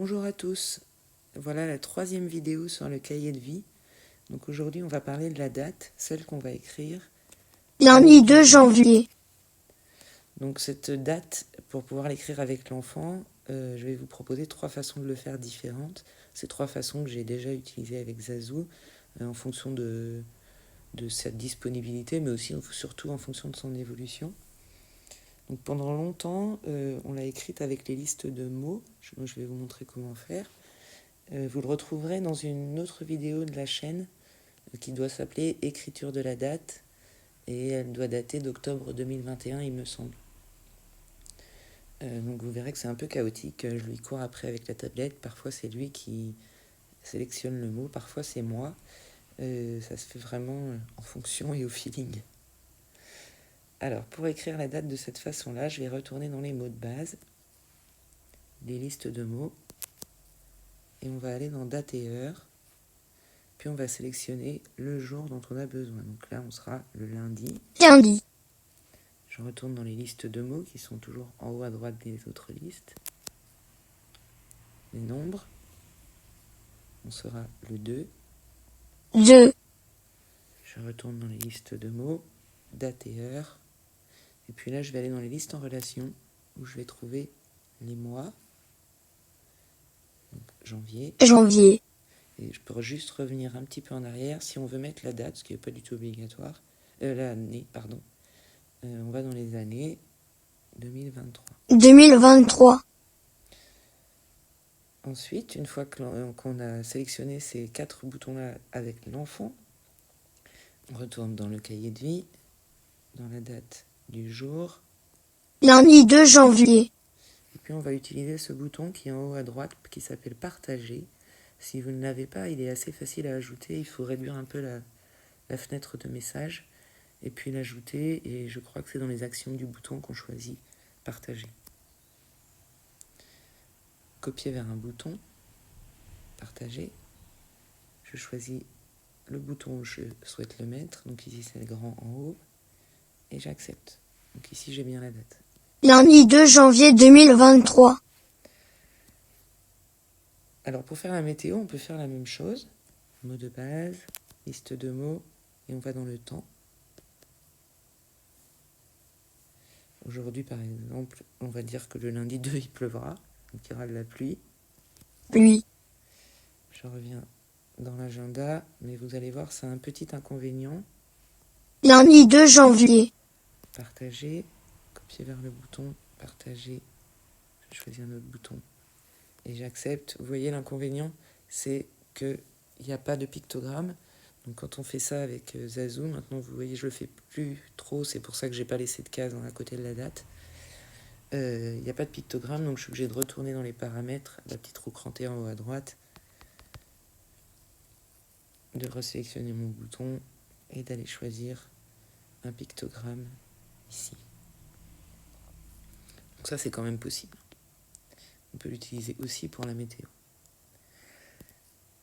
Bonjour à tous, voilà la troisième vidéo sur le cahier de vie. Donc aujourd'hui on va parler de la date, celle qu'on va écrire. Lundi 2 janvier. Donc cette date, pour pouvoir l'écrire avec l'enfant, je vais vous proposer 3 façons de le faire différentes. C'est 3 façons que j'ai déjà utilisées avec Zazou, en fonction de sa disponibilité, mais aussi surtout en fonction de son évolution. Donc pendant longtemps, on l'a écrite avec les listes de mots. Je vais vous montrer comment faire. Vous le retrouverez dans une autre vidéo de la chaîne qui doit s'appeler Écriture de la date et elle doit dater d'octobre 2021, il me semble. Donc vous verrez que c'est un peu chaotique. Je lui cours après avec la tablette. Parfois c'est lui qui sélectionne le mot, parfois c'est moi. Ça se fait vraiment en fonction et au feeling. Alors pour écrire la date de cette façon-là, je vais retourner dans les mots de base, les listes de mots, et on va aller dans date et heure. Puis on va sélectionner le jour dont on a besoin. Donc là, on sera le lundi. Lundi. Je retourne dans les listes de mots qui sont toujours en haut à droite des autres listes. Les nombres. On sera le 2. 2. Je retourne dans les listes de mots, date et heure. Et puis là, je vais aller dans les listes en relation où je vais trouver les mois. Donc, janvier. Janvier. Et je peux juste revenir un petit peu en arrière si on veut mettre la date, ce qui n'est pas du tout obligatoire. L'année, pardon. On va dans les années 2023. 2023. Ensuite, une fois qu'on a sélectionné ces 4 boutons-là avec l'enfant, on retourne dans le cahier de vie, dans la date du jour. Lundi 2 janvier. Et puis on va utiliser ce bouton qui est en haut à droite, qui s'appelle Partager. Si vous ne l'avez pas, il est assez facile à ajouter. Il faut réduire un peu la fenêtre de message et puis l'ajouter. Et je crois que c'est dans les actions du bouton qu'on choisit Partager. Copier vers un bouton, Partager. Je choisis le bouton où je souhaite le mettre. Donc ici c'est le grand en haut. Et j'accepte. Donc ici j'ai bien la date. Lundi 2 janvier 2023. Alors pour faire la météo, on peut faire la même chose. Mot de base, liste de mots, et on va dans le temps. Aujourd'hui par exemple, on va dire que le lundi 2 il pleuvra, donc il y aura de la pluie. Pluie. Je reviens dans l'agenda, mais vous allez voir, c'est un petit inconvénient. Lundi 2 janvier. Partager, copier vers le bouton, partager. Je choisis un autre bouton et j'accepte. Vous voyez, l'inconvénient, c'est qu'il n'y a pas de pictogramme. Donc quand on fait ça avec Zazou, maintenant vous voyez, je le fais plus trop, c'est pour ça que j'ai pas laissé de case à côté de la date. Il n'y a pas de pictogramme, donc je suis obligé de retourner dans les paramètres, la petite roue crantée en haut à droite, de resélectionner mon bouton et d'aller choisir un pictogramme ici. Donc ça c'est quand même possible. On peut l'utiliser aussi pour la météo.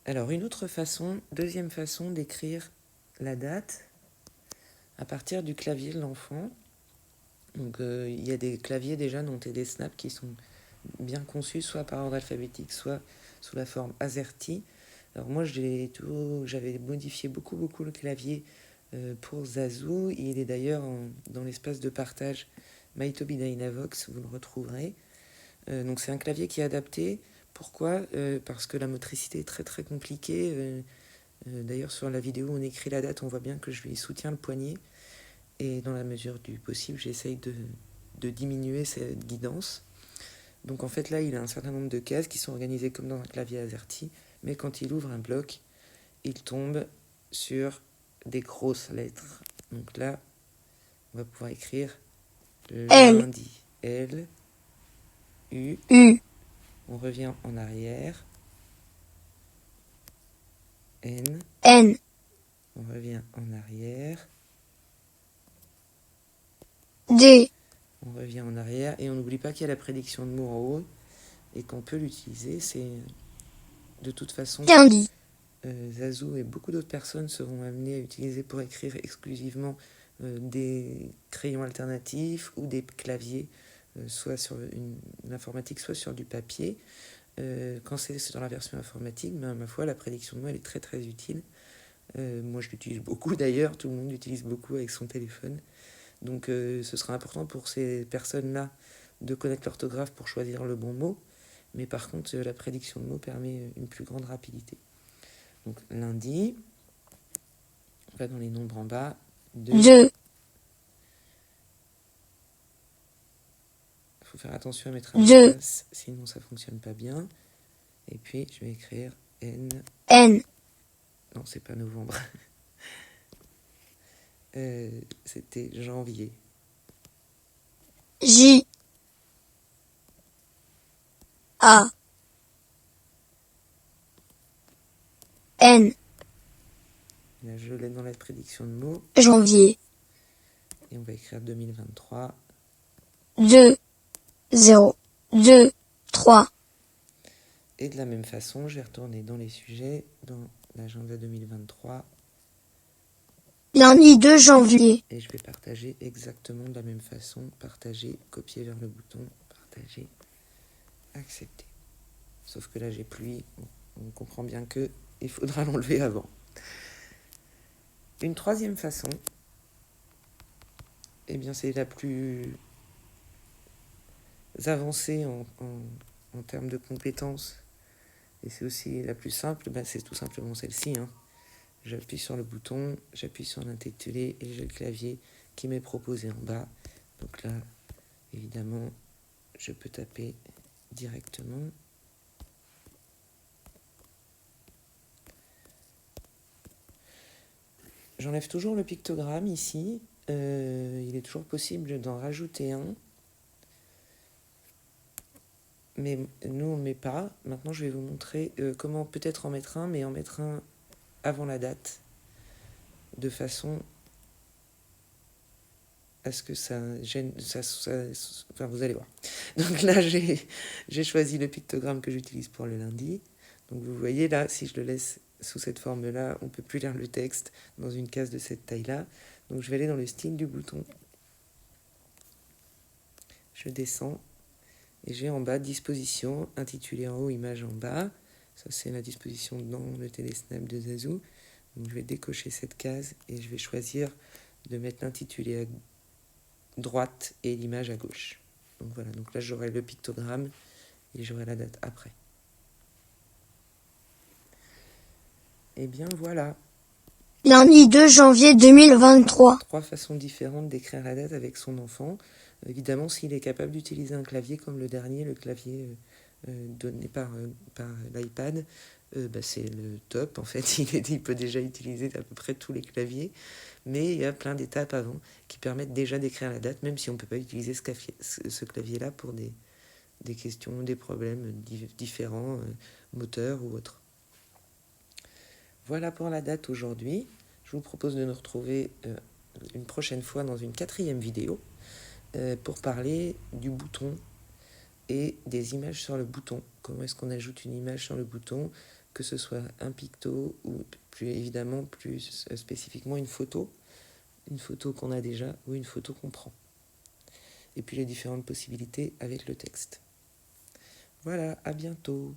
Alors une autre façon, deuxième façon d'écrire la date à partir du clavier de l'enfant. Donc il y a des claviers déjà dont des snaps qui sont bien conçus, soit par ordre alphabétique, soit sous la forme AZERTY. Alors moi j'avais modifié beaucoup le clavier pour Zazou. Il est d'ailleurs dans l'espace de partage Maitobi Dynavox, vous le retrouverez. Donc c'est un clavier qui est adapté. Pourquoi ? Parce que la motricité est très compliquée. D'ailleurs sur la vidéo où on écrit la date, on voit bien que je lui soutiens le poignet. Et dans la mesure du possible, j'essaye de diminuer cette guidance. Donc en fait là, il a un certain nombre de cases qui sont organisées comme dans un clavier AZERTY. Mais quand il ouvre un bloc, il tombe sur des grosses lettres. Donc là, on va pouvoir écrire lundi. L. U. U. On revient en arrière. N. N. On revient en arrière. D. On revient en arrière. Et on n'oublie pas qu'il y a la prédiction de mots en haut et qu'on peut l'utiliser. C'est de toute façon... Lundi. Zazou et beaucoup d'autres personnes seront amenées à utiliser pour écrire exclusivement des crayons alternatifs ou des claviers, soit sur une informatique, soit sur du papier. Quand c'est dans la version informatique, ben, ma foi, la prédiction de mots, elle est très très utile. Moi, je l'utilise beaucoup d'ailleurs, tout le monde l'utilise beaucoup avec son téléphone. Donc, ce sera important pour ces personnes-là de connaître l'orthographe pour choisir le bon mot. Mais par contre, la prédiction de mots permet une plus grande rapidité. Donc, lundi, on va dans les nombres en bas. 2. 2, Il faut faire attention à mettre un Deux. espace, sinon ça fonctionne pas bien. Et puis, je vais écrire N. N, Non, c'est pas novembre. C'était janvier. J, A, N, Là, je l'ai dans la prédiction de mots. janvier. Et on va écrire 2023. 2, 0, 2, 3. Et de la même façon, je vais retourner dans les sujets, dans l'agenda 2023. Lundi 2 janvier. Et je vais partager exactement de la même façon. Partager, copier vers le bouton, partager, accepter. Sauf que là, j'ai pluie. On comprend bien que il faudra l'enlever avant. Une troisième façon, eh bien, c'est la plus avancée en termes de compétences. Et c'est aussi la plus simple, c'est tout simplement celle-ci. J'appuie sur le bouton, j'appuie sur l'intitulé et j'ai le clavier qui m'est proposé en bas. Donc là, évidemment, je peux taper directement. J'enlève toujours le pictogramme ici. Il est toujours possible d'en rajouter un. Mais nous, on ne le met pas. Maintenant, je vais vous montrer comment peut-être en mettre un, mais en mettre un avant la date, de façon à ce que ça gêne... Enfin, vous allez voir. Donc là, j'ai choisi le pictogramme que j'utilise pour le lundi. Donc vous voyez là, si je le laisse sous cette forme-là, on ne peut plus lire le texte dans une case de cette taille-là. Donc je vais aller dans le style du bouton. Je descends. Et j'ai en bas disposition, intitulé en haut, image en bas. Ça, c'est la disposition dans le télésnap de Zazou. Donc, je vais décocher cette case et je vais choisir de mettre l'intitulé à droite et l'image à gauche. Donc voilà, donc là, j'aurai le pictogramme et j'aurai la date après. Et bien voilà. Lundi 2 janvier 2023. 3 façons différentes d'écrire la date avec son enfant. Évidemment, s'il est capable d'utiliser un clavier comme le dernier, le clavier donné par l'iPad, c'est le top. En fait, il peut déjà utiliser à peu près tous les claviers, mais il y a plein d'étapes avant qui permettent déjà d'écrire la date, même si on ne peut pas utiliser ce clavier-là pour des questions, des problèmes différents, moteurs ou autres. Voilà pour la date aujourd'hui. Je vous propose de nous retrouver une prochaine fois dans une 4e vidéo pour parler du bouton et des images sur le bouton. Comment est-ce qu'on ajoute une image sur le bouton, que ce soit un picto ou plus spécifiquement une photo qu'on a déjà ou une photo qu'on prend. Et puis les différentes possibilités avec le texte. Voilà, à bientôt.